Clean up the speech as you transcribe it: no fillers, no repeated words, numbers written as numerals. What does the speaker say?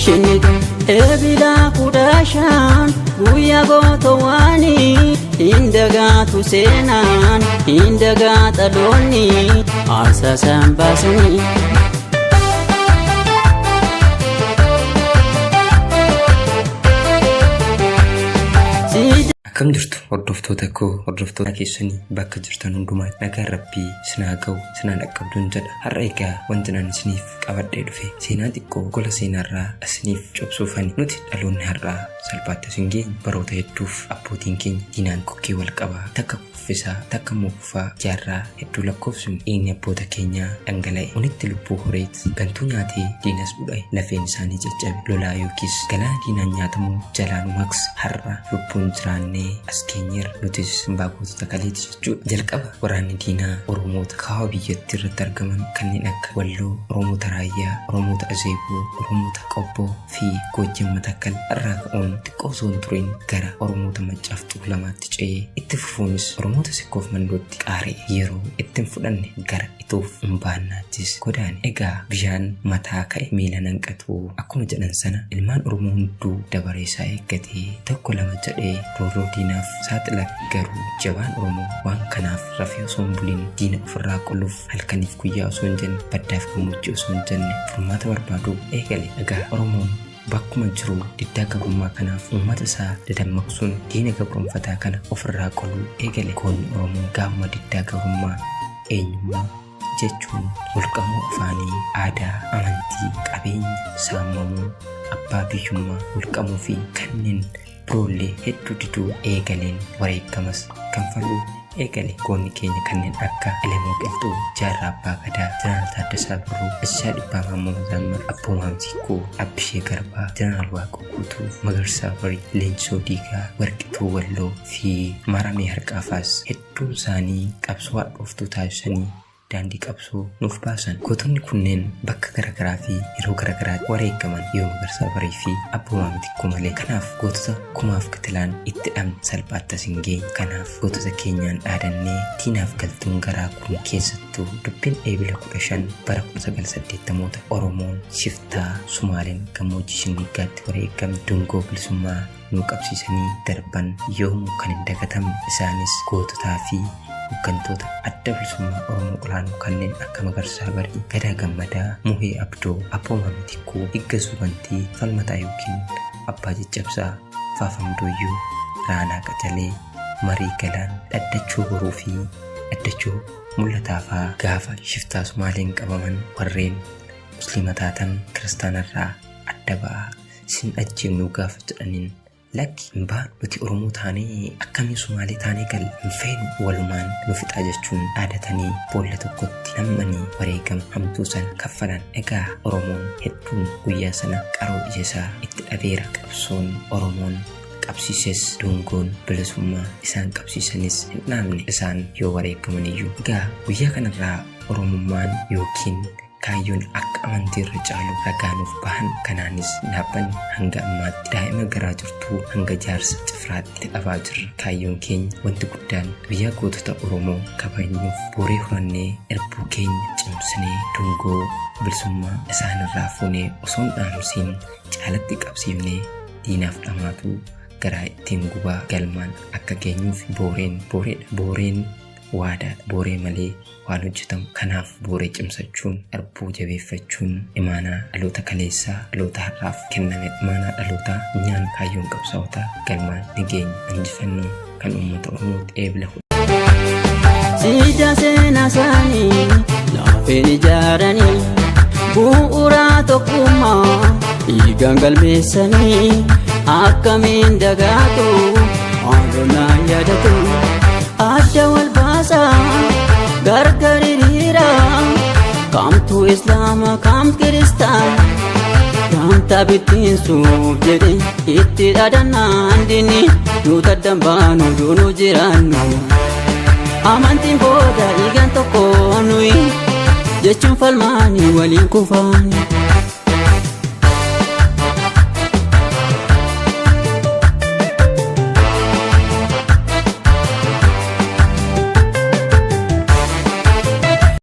Shinnitu ebila kudashan guyyaa gootowaanii indagaatu seenaan indagaata loonni aarsaasaan baasanii. Akkam jirtu hordoftoota koo hordoftoota keessanii bakka jirtan hundumaa nagaan Rabbii sinaa ga'u sinaa dhaqqabduun jedha. Har'a egaa wanti ani isiniif qabadhee dhufe seenaa xiqqoo gola seenaarraa isiniif cobsuufani. Nuti dhaloonni har'aa salphaatti isin geenye baroota hedduuf abbootiin keenya diinaan kokkee wal qabaa takka kuffisaa takka muufaa jaarraa hedduu lakkoofsuun dhiigni abboota keenyaa dhangala'e. Unitti lubbuu horeet gantuu nyaatee diinas dhudha'e lafeen isaanii caccabe lolaa yookiis galaana diinaan nyaatamuu jalaan maks har'a lubbuun jiraannee as keenyerra nutis baagotota kaleeti jechuudha. Jalqaba waraanni diinaa Oromoota kaawaa biyyattii irratti argaman kanneen akka Walloo, Oromoota Raayyaa, Oromoota Azeeboo, Oromoota Qobboo fi Goojjam Matakkal irraa ka'uun xiqqoo osoo hin turiin gara Oromoota Maccaaf Tuulamaatti ce'ee itti fufuunis Oromoota Sikkoof Mandootti qaaree yeroo itti hin fudhanne gara Itoof Umbaannaattis godaane. Egaa bishaan mataa ka'e miila nanqatu akkuma jedhan sana ilmaan Oromoo hunduu dabaree isaa eeggatee tokko lama jedhee roorroo diinaaf saaxila. Garuu jabaan Oromoo waan kanaaf rafee osoo hin buliin diina ofirraa qoluuf halkaniif guyyaa osoo hin jenne baddaaf gammoojjii osoo hin jenne furmaata barbaaduu eegale. Egaa Oromoon bakkuma jiru diddaa gabrummaa kanaaf uummata isaa dadammaqsuun diina gabroonfataa kana ofirraa qoluu eegale. Goonni Oromoo gaafuma diddaa gabrummaa eenyummaa jechuun walqamuu afaanii, aadaa, amantii, qabeenya saamamuu, abbaa biyyummaa walqamuu fi kanneen biroollee hedduu diduu eegaleen wareegamas kanfaluu eegale. Goonni keenya kanneen akka Elemoo Qilxuu, Jaarraa Abbaa Gadaa, Jeneraal Taaddasaa Birruu, Ishaa Dhibbaa Maammoo Mazammar, Abboo Maamsiikoo, Abbishee Garbaa, Jeneraal Waaqoo Guutuu, Magarsaa Barii, Leencoo Diigaa, Warqituu Walloo fi Maramee Harqaafaas hedduun isaanii qabsoo hadhooftuu taasisanii daandii qabsoo nuuf baasan. Gootonni kunneen bakka garagaraa fi yeroo garagaraatti wareegaman yoo Magarsaa Barii fi Abboo Maamsiikoo malee. Kanaaf gootota kumaaf kitilaan itti dhabne salphaatti as hin geenye. Kanaaf gootota keenyaan dhaadannee diinaaf galtuun garaa kun keessattuu dubbiin eebila 15 bara 1980 Oromoon shiftaa Sumaaleen gammoojjii Shinnigaatti wareegame dungoo bilisummaa nuu qabsiisanii darban yoomuu kan hin dagatamne. Isaanis goototaa fi hooggantoota adda bilisummaa Oromoo olaanoo kanneen akka Magarsaa Barii, Gadaa Gammadaa, Muhee Abdoo, Abboo Maamsiikoo, Higgasuu Bantii, Falmataa yookiin Abbaa Caccabsaa, Faafamdooyyuu, Raanaa Qacalee, Marii Galaan, Dhaddachoo Boruu fi Dhaddachoo Mul'ataa fa'aa gaafa shiftaa Sumaaleen qabaman warreen musliima taatan kiristaanarraa adda ba'aa sin ajjeefnuu gaafa jedhaniin lakki hin baanu nuti Oromoo taanee akkamii Sumaalee taanee gal hin feenu walumaan nu fixaa jechuun dhaadatanii boolla tokkotti nammanii wareegama hamtuu sana kaffalan. Egaa Oromoon hedduun guyyaa sana qaroo ija isaa itti dhabeera. Qabsoon Oromoon qabsiises dungoon bilisummaa isaan qabsiisanis hin dhaabne isaan yoo wareegaman iyyuu. Egaa guyyaa kanarraa Oromummaan yookiin kaayyoon akka amantiirra caalu ragaanuuf bahan. Kanaanis dhaabbanni hanga ammaatti daa'ima garaa jirtuu hanga jaarsa cifraatti dhabaa jirra. Kaayyoon keenya wanti guddaan guyyaa gootota Oromoo kabajnuuf booree horannee erbuu keenya cimsinee dungoo bilisummaa isaanirraa fuunee osoo hin dhaamsiin caalatti qabsiifnee diinaaf dhamaatu garaa ittiin gubaa galmaan akka geenyuuf booreen waadaadha. Booree malee waan hojjetamu. Kanaaf booree cimsachuun erbuu jabeeffachuun imaanaa dhaloota kaleessaa dhaloota har'aaf kenname. Imaanaa dhalootaa nyaan kaayyoon qabsaa'otaa galmaan ni geenya. Injifannoo kan uummata Oromooti. Eebila siidaa seenaa isaanii laafeen ijaaranii bu'uuraa tokkummaa dhiigaan galmeessanii akkamiin dagaatu haadhollaan yaadatu adda wal baasaa gargar hiriiraa kamtu islaama kam kiristaana kamta bittinsuuf jedhe itti dhaadannaan diinni nu taddambaanu duunu jiraannu amantiin booda dhiigaan tokko nuyi jechuun falmaanii waliin kufaani.